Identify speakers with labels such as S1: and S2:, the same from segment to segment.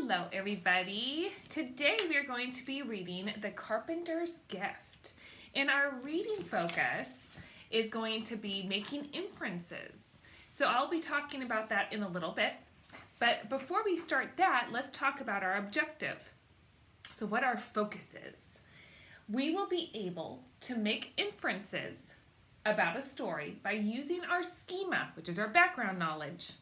S1: Hello everybody. Today we are going to be reading The Carpenter's Gift. And our reading focus is going to be making inferences. So I'll be talking about that in a little bit. But before we start that, let's talk about our objective. So what our focus is. We will be able to make inferences about a story by using our schema, which is our background knowledge,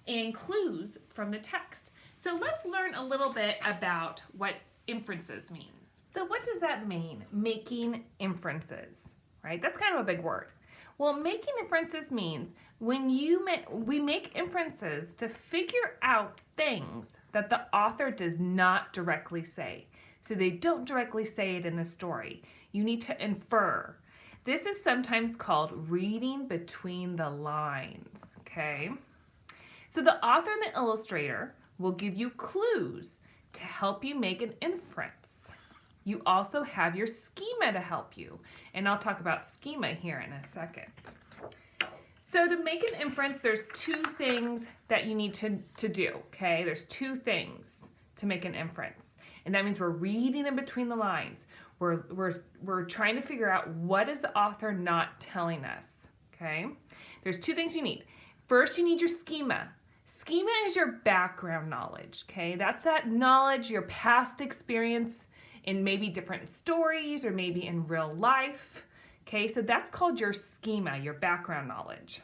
S1: and clues from the text. So let's learn a little bit about what inferences means. So what does that mean, making inferences, right? That's kind of a big word. Well, making inferences means when we make inferences to figure out things that the author does not directly say. So they don't directly say it in the story. You need to infer. This is sometimes called reading between the lines, okay? So the author and the illustrator will give you clues to help you make an inference. You also have your schema to help you, and I'll talk about schema here in a second. So to make an inference, there's two things that you need to do, okay? There's two things to make an inference, and that means we're reading in between the lines. We're trying to figure out what is the author not telling us, okay? There's two things you need. First, you need your schema. Schema is your background knowledge, okay? That's that knowledge, your past experience in maybe different stories or maybe in real life, okay? So that's called your schema, your background knowledge.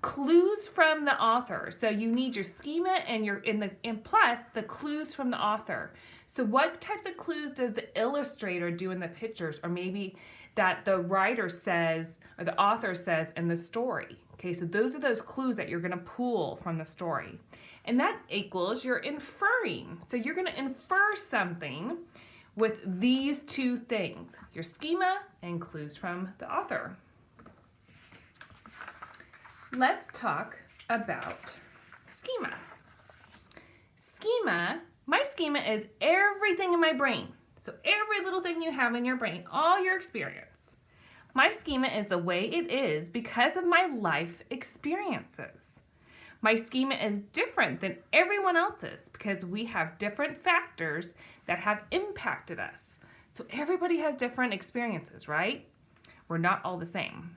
S1: Clues from the author. So you need your schema and plus the clues from the author. So what types of clues does the illustrator do in the pictures, or maybe that the writer says or the author says in the story? Okay, so those are those clues that you're going to pull from the story. And that equals you're inferring. So you're going to infer something with these two things, your schema and clues from the author. Let's talk about schema. My schema is everything in my brain. So every little thing you have in your brain, all your experience. My schema is the way it is because of my life experiences. My schema is different than everyone else's because we have different factors that have impacted us. So everybody has different experiences, right? We're not all the same.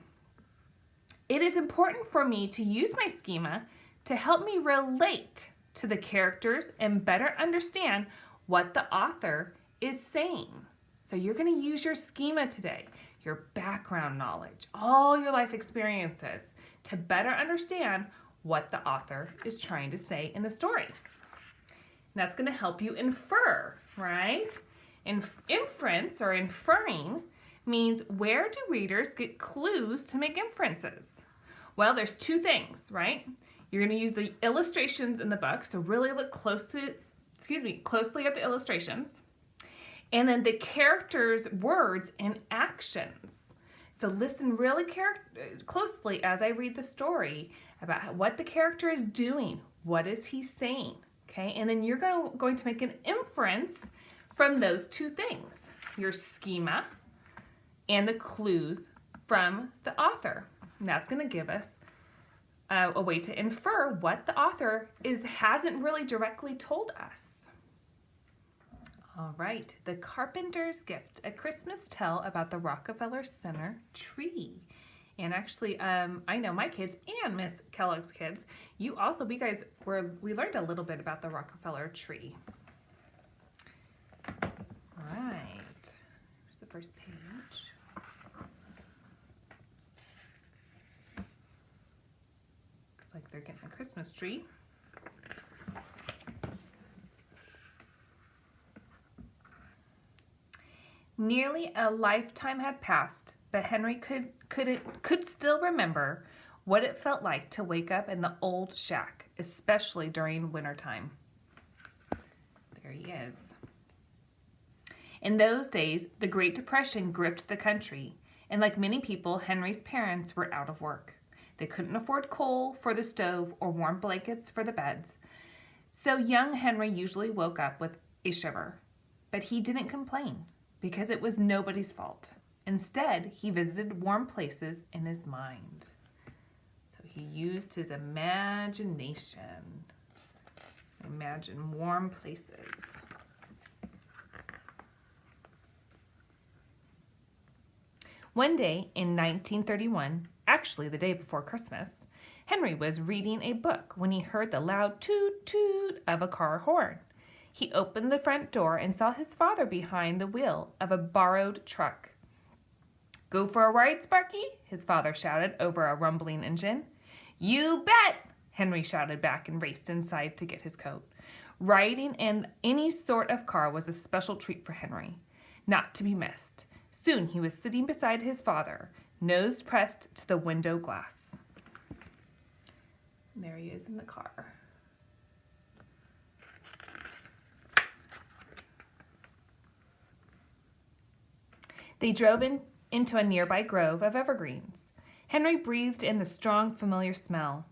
S1: It is important for me to use my schema to help me relate to the characters and better understand what the author is saying. So you're going to use your schema today, your background knowledge, all your life experiences to better understand what the author is trying to say in the story. And that's going to help you infer, right? Inference or inferring means where do readers get clues to make inferences? Well, there's two things, right? You're going to use the illustrations in the book, so really look closely at the illustrations. And then the characters' words and actions. So listen really closely as I read the story about what the character is doing. What is he saying? Okay, and then you're going to make an inference from those two things, your schema and the clues from the author. And that's going to give us a way to infer what the author hasn't really directly told us. All right, The Carpenter's Gift, a Christmas tale about the Rockefeller Center tree. And actually, I know my kids and Miss Kellogg's kids, we learned a little bit about the Rockefeller tree. All right, here's the first page. Looks like they're getting a Christmas tree. Nearly a lifetime had passed, but Henry could still remember what it felt like to wake up in the old shack, especially during wintertime. There he is. In those days, the Great Depression gripped the country, and like many people, Henry's parents were out of work. They couldn't afford coal for the stove or warm blankets for the beds. So young Henry usually woke up with a shiver, but he didn't complain, because it was nobody's fault. Instead, he visited warm places in his mind. So he used his imagination. Imagine warm places. One day in 1931, actually the day before Christmas, Henry was reading a book when he heard the loud toot-toot of a car horn. He opened the front door and saw his father behind the wheel of a borrowed truck. "Go for a ride, Sparky?" his father shouted over a rumbling engine. "You bet!" Henry shouted back and raced inside to get his coat. Riding in any sort of car was a special treat for Henry, not to be missed. Soon he was sitting beside his father, nose pressed to the window glass. And there he is in the car. They drove into a nearby grove of evergreens. Henry breathed in the strong, familiar smell.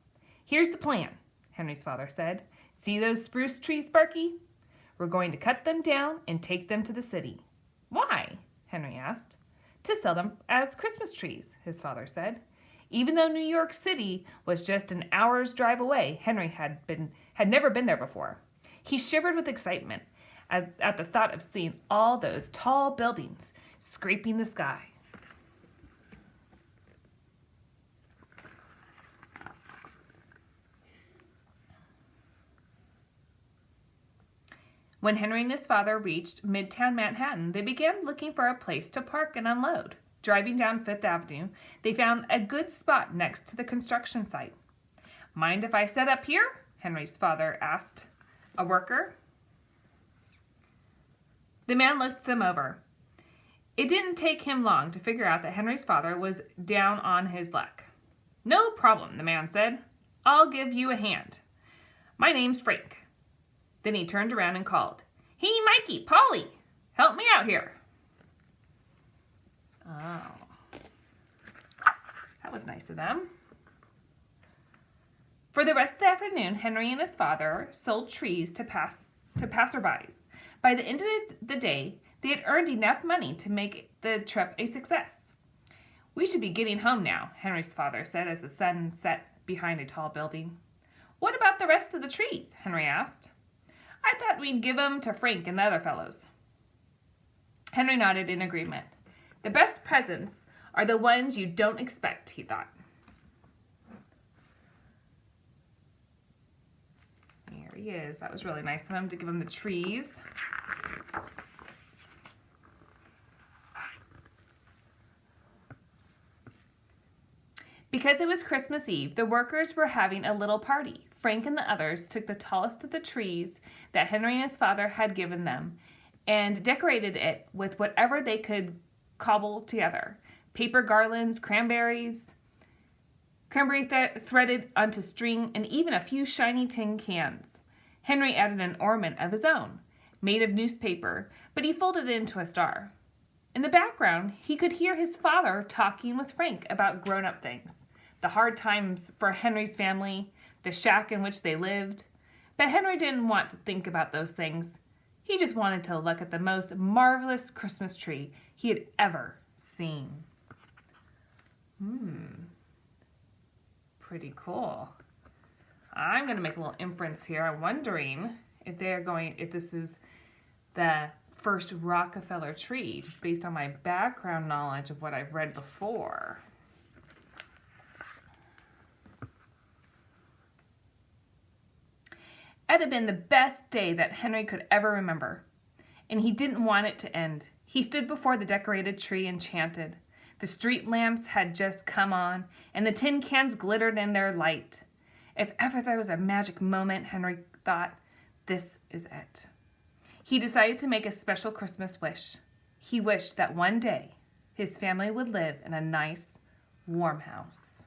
S1: "Here's the plan," Henry's father said. "See those spruce trees, Sparky? We're going to cut them down and take them to the city." "Why?" Henry asked. "To sell them as Christmas trees," his father said. Even though New York City was just an hour's drive away, Henry had never been there before. He shivered with excitement at the thought of seeing all those tall buildings scraping the sky. When Henry and his father reached Midtown Manhattan, they began looking for a place to park and unload. Driving down Fifth Avenue, they found a good spot next to the construction site. "Mind if I set up here?" Henry's father asked a worker. The man looked them over. It didn't take him long to figure out that Henry's father was down on his luck. "No problem," the man said. "I'll give you a hand. My name's Frank." Then he turned around and called, "Hey, Mikey, Polly, help me out here." Oh, that was nice of them. For the rest of the afternoon, Henry and his father sold trees to passerbys. By the end of the day, they had earned enough money to make the trip a success. "We should be getting home now," Henry's father said as the sun set behind a tall building. "What about the rest of the trees?" Henry asked. "I thought we'd give them to Frank and the other fellows." Henry nodded in agreement. The best presents are the ones you don't expect, he thought. There he is. That was really nice of him to give him the trees. Because it was Christmas Eve, the workers were having a little party. Frank and the others took the tallest of the trees that Henry and his father had given them and decorated it with whatever they could cobble together. Paper garlands, cranberry threaded onto string, and even a few shiny tin cans. Henry added an ornament of his own, made of newspaper, but he folded it into a star. In the background, he could hear his father talking with Frank about grown-up things, the hard times for Henry's family, the shack in which they lived. But Henry didn't want to think about those things. He just wanted to look at the most marvelous Christmas tree he had ever seen. Pretty cool. I'm going to make a little inference here. I'm wondering if this is the first Rockefeller tree, just based on my background knowledge of what I've read before. It had been the best day that Henry could ever remember, and he didn't want it to end. He stood before the decorated tree and chanted. The street lamps had just come on, and the tin cans glittered in their light. If ever there was a magic moment, Henry thought, this is it. He decided to make a special Christmas wish. He wished that one day his family would live in a nice, warm house.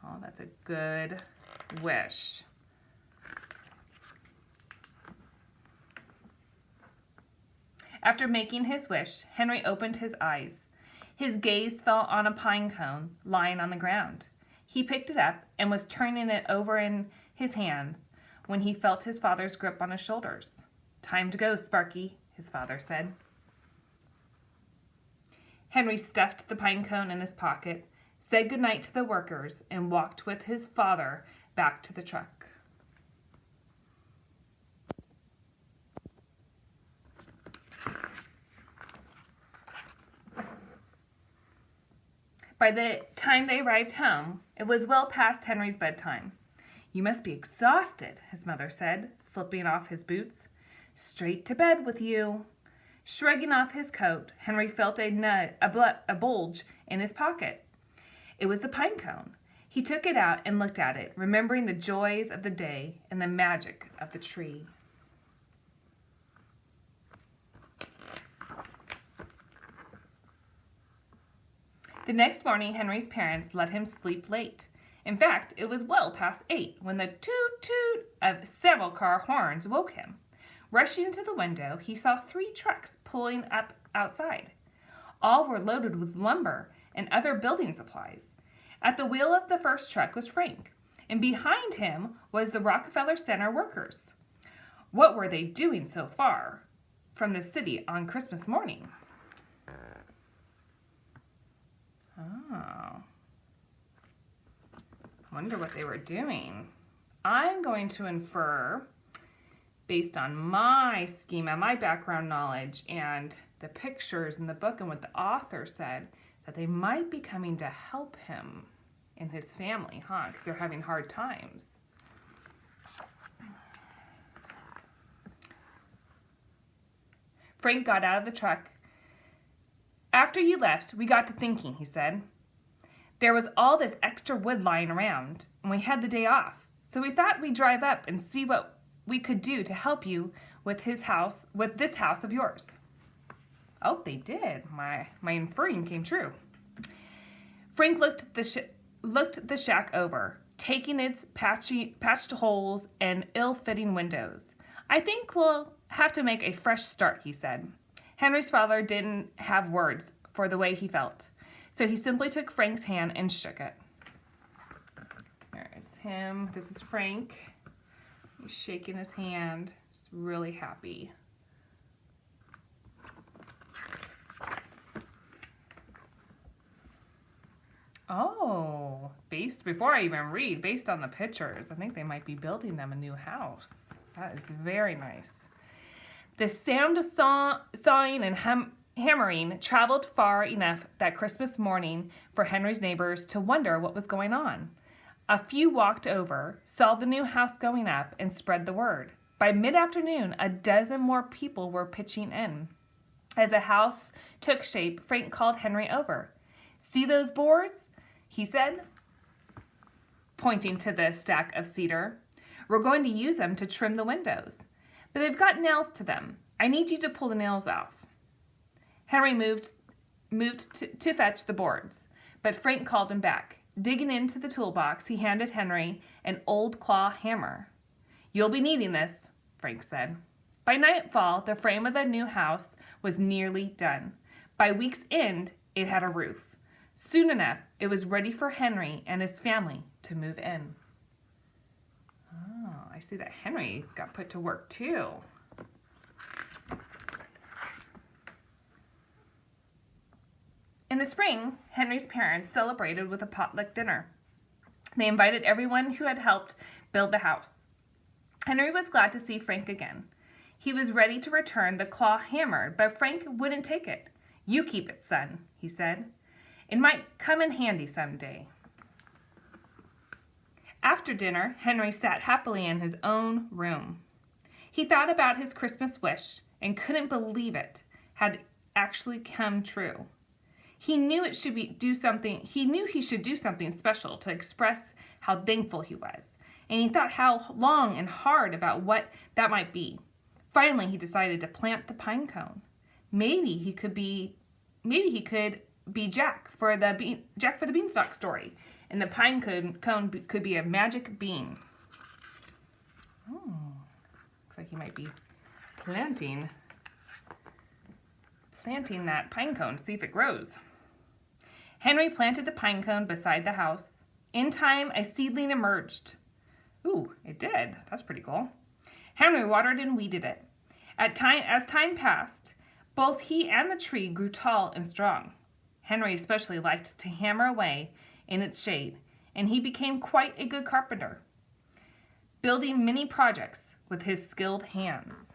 S1: Oh, that's a good wish. After making his wish, Henry opened his eyes. His gaze fell on a pine cone lying on the ground. He picked it up and was turning it over in his hands when he felt his father's grip on his shoulders. "Time to go, Sparky," his father said. Henry stuffed the pine cone in his pocket, said goodnight to the workers, and walked with his father back to the truck. By the time they arrived home, it was well past Henry's bedtime. "You must be exhausted," his mother said, slipping off his boots. "Straight to bed with you." Shrugging off his coat, Henry felt a bulge in his pocket. It was the pine cone. He took it out and looked at it, remembering the joys of the day and the magic of the tree. The next morning, Henry's parents let him sleep late. In fact, it was well past 8 when the toot-toot of several car horns woke him. Rushing to the window, he saw 3 trucks pulling up outside. All were loaded with lumber and other building supplies. At the wheel of the first truck was Frank, and behind him was the Rockefeller Center workers. What were they doing so far from the city on Christmas morning? Oh. I wonder what they were doing. I'm going to infer, based on my schema, my background knowledge, and the pictures in the book and what the author said, that they might be coming to help him and his family, because they're having hard times. Frank got out of the truck. "After you left, we got to thinking," he said. "There was all this extra wood lying around, and we had the day off. So we thought we'd drive up and see what we could do to help you with this house of yours." Oh, they did. My inferring came true. Frank looked the shack over, taking its patched holes and ill-fitting windows. "I think we'll have to make a fresh start," he said. Henry's father didn't have words for the way he felt, so he simply took Frank's hand and shook it. There's him. This is Frank. He's shaking his hand. Just really happy. Oh, before I even read, based on the pictures, I think they might be building them a new house. That is very nice. The sound of sawing and hammering traveled far enough that Christmas morning for Henry's neighbors to wonder what was going on. A few walked over, saw the new house going up, and spread the word. By mid-afternoon, a dozen more people were pitching in. As the house took shape, Frank called Henry over. "See those boards?" he said, pointing to the stack of cedar. "We're going to use them to trim the windows, but they've got nails to them. I need you to pull the nails off." Henry moved to fetch the boards, but Frank called him back. Digging into the toolbox, he handed Henry an old claw hammer. "You'll be needing this," Frank said. By nightfall, the frame of the new house was nearly done. By week's end, it had a roof. Soon enough, it was ready for Henry and his family to move in. Oh, I see that Henry got put to work too. In the spring, Henry's parents celebrated with a potluck dinner. They invited everyone who had helped build the house. Henry was glad to see Frank again. He was ready to return the claw hammer, but Frank wouldn't take it. "You keep it, son," he said. "It might come in handy someday." After dinner, Henry sat happily in his own room. He thought about his Christmas wish and couldn't believe it had actually come true. He knew he should do something special to express how thankful he was, and he thought how long and hard about what that might be. Finally, he decided to plant the pine cone. Maybe he could be Jack for the Beanstalk story, and the pine cone could be a magic bean. Oh, looks like he might be planting that pine cone, see if it grows. Henry planted the pine cone beside the house. In time, a seedling emerged. Ooh, it did. That's pretty cool. Henry watered and weeded it. As time passed, both he and the tree grew tall and strong. Henry especially liked to hammer away in its shade, and he became quite a good carpenter, building many projects with his skilled hands.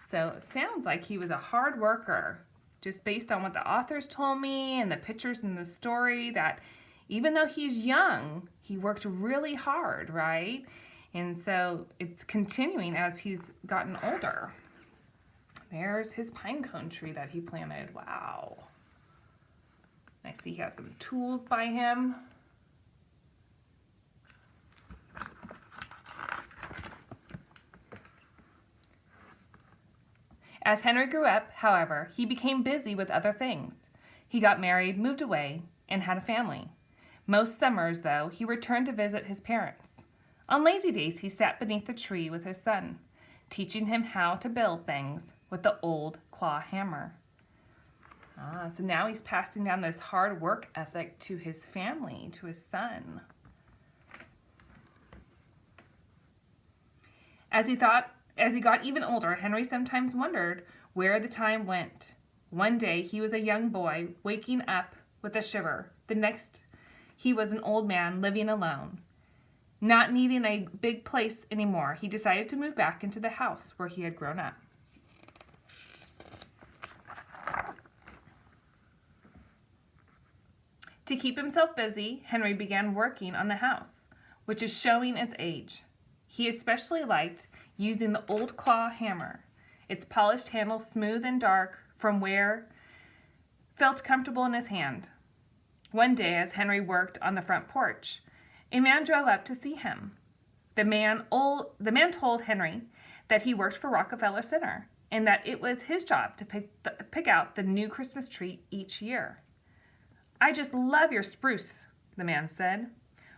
S1: So it sounds like he was a hard worker, just based on what the authors told me and the pictures in the story, that even though he's young, he worked really hard, right? And so it's continuing as he's gotten older. There's his pine cone tree that he planted. Wow. I see he has some tools by him. As Henry grew up, however, he became busy with other things. He got married, moved away, and had a family. Most summers, though, he returned to visit his parents. On lazy days, he sat beneath the tree with his son, teaching him how to build things with the old claw hammer. So now he's passing down this hard work ethic to his family, to his son. As he got even older, Henry sometimes wondered where the time went. One day, he was a young boy waking up with a shiver. The next, he was an old man living alone. Not needing a big place anymore, he decided to move back into the house where he had grown up. To keep himself busy, Henry began working on the house, which is showing its age. He especially liked using the old claw hammer. Its polished handle, smooth and dark from wear, felt comfortable in his hand. One day, as Henry worked on the front porch, a man drove up to see him. The man told Henry that he worked for Rockefeller Center and that it was his job to pick out the new Christmas tree each year. "I just love your spruce," the man said.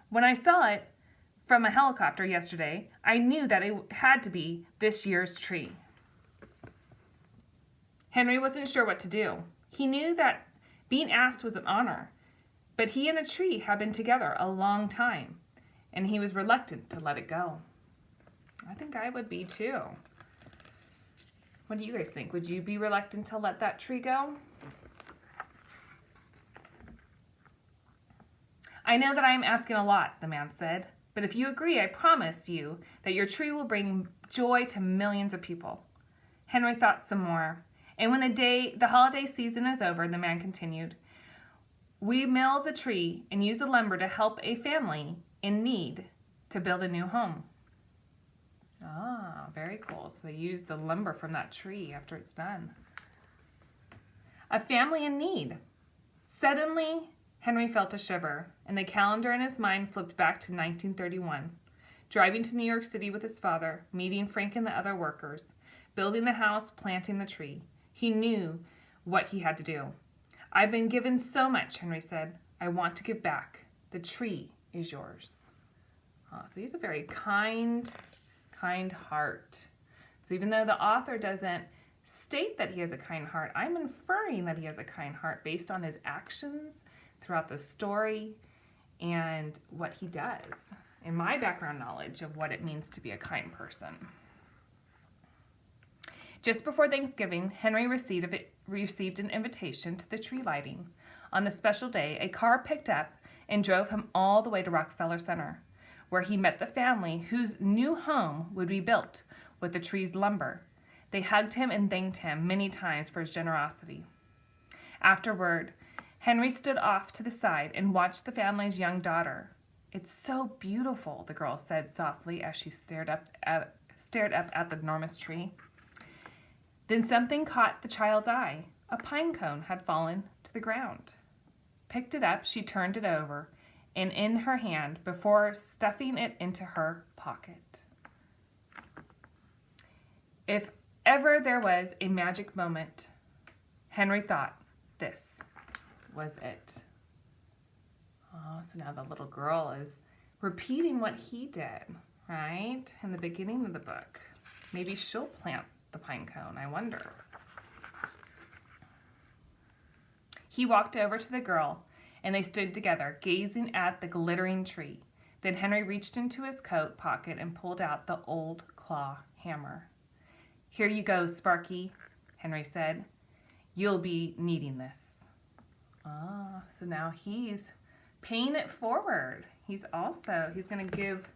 S1: "When I saw it from a helicopter yesterday, I knew that it had to be this year's tree." Henry wasn't sure what to do. He knew that being asked was an honor, but he and the tree had been together a long time, and he was reluctant to let it go. I think I would be too. What do you guys think? Would you be reluctant to let that tree go? "I know that I am asking a lot," the man said, "but if you agree, I promise you that your tree will bring joy to millions of people." Henry thought some more, and when the holiday season is over, the man continued, "We mill the tree and use the lumber to help a family in need to build a new home." Very cool. So they use the lumber from that tree after it's done. A family in need. Suddenly, Henry felt a shiver, and the calendar in his mind flipped back to 1931. Driving to New York City with his father, meeting Frank and the other workers, building the house, planting the tree. He knew what he had to do. "I've been given so much," Henry said. "I want to give back. The tree is yours." So he's a very kind heart. So even though the author doesn't state that he has a kind heart, I'm inferring that he has a kind heart based on his actions throughout the story and what he does, and my background knowledge of what it means to be a kind person. Just before Thanksgiving, Henry received an invitation to the tree lighting. On the special day, a car picked up and drove him all the way to Rockefeller Center, where he met the family whose new home would be built with the tree's lumber. They hugged him and thanked him many times for his generosity. Afterward, Henry stood off to the side and watched the family's young daughter. "It's so beautiful," the girl said softly as she stared up at the enormous tree. Then something caught the child's eye. A pine cone had fallen to the ground. Picked it up, she turned it over and in her hand before stuffing it into her pocket. If ever there was a magic moment, Henry thought this was it. So now the little girl is repeating what he did, right? In the beginning of the book. Maybe she'll plant the pine cone, I wonder. He walked over to the girl, and they stood together, gazing at the glittering tree. Then Henry reached into his coat pocket and pulled out the old claw hammer. "Here you go, Sparky," Henry said. "You'll be needing this." So now he's paying it forward. He's going to give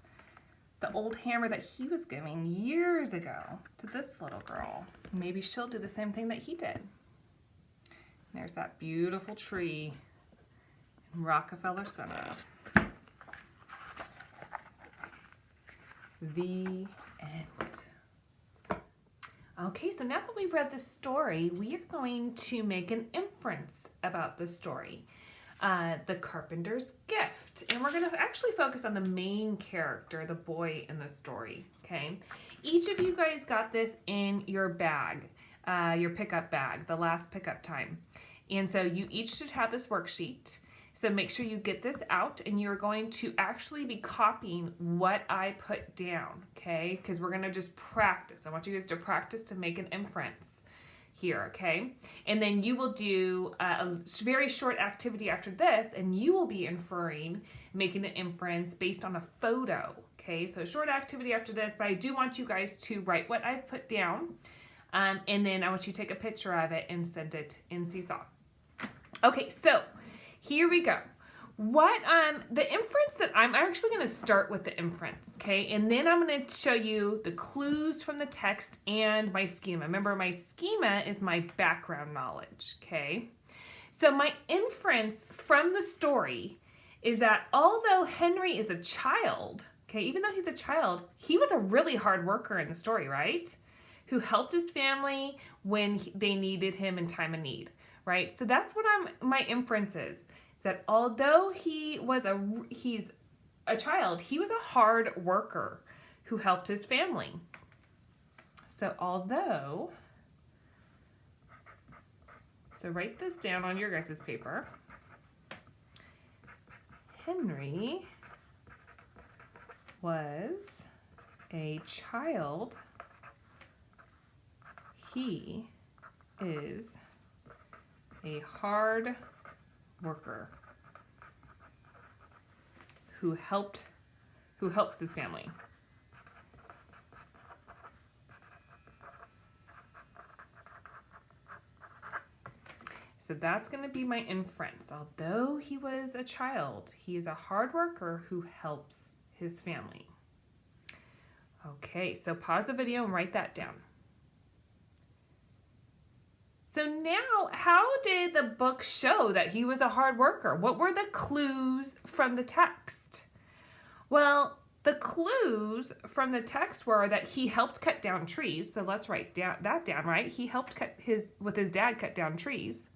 S1: the old hammer that he was giving years ago to this little girl. Maybe she'll do the same thing that he did. There's that beautiful tree in Rockefeller Center. The end. Okay, so now that we've read the story, we are going to make an inference about the story, the carpenter's gift. And we're going to actually focus on the main character, the boy in the story, okay? Each of you guys got this in your bag, your pickup bag, the last pickup time. And so you each should have this worksheet. So make sure you get this out, and you're going to actually be copying what I put down, okay? Because we're going to just practice. I want you guys to practice to make an inference here, okay? And then you will do a very short activity after this, and you will be inferring, making an inference based on a photo, okay? So a short activity after this, but I do want you guys to write what I've put down, and then I want you to take a picture of it and send it in Seesaw. Okay, so here we go. The inference that I'm actually going to start with the inference, okay? And then I'm going to show you the clues from the text and my schema. Remember, my schema is my background knowledge, okay? So my inference from the story is that although Henry is a child, okay, even though he's a child, he was a really hard worker in the story, right? Who helped his family when they needed him in time of need, right? So that's what my inference is that although he's a child, he was a hard worker who helped his family. So write this down on your guys' paper. Henry was a child. He is a hard worker who helps his family. So that's going to be my inference. Although he was a child, he is a hard worker who helps his family. Okay, so pause the video and write that down. So now, how did the book show that he was a hard worker? What were the clues from the text? Well, the clues from the text were that he helped cut down trees. So let's write that down, right? He helped with his dad cut down trees.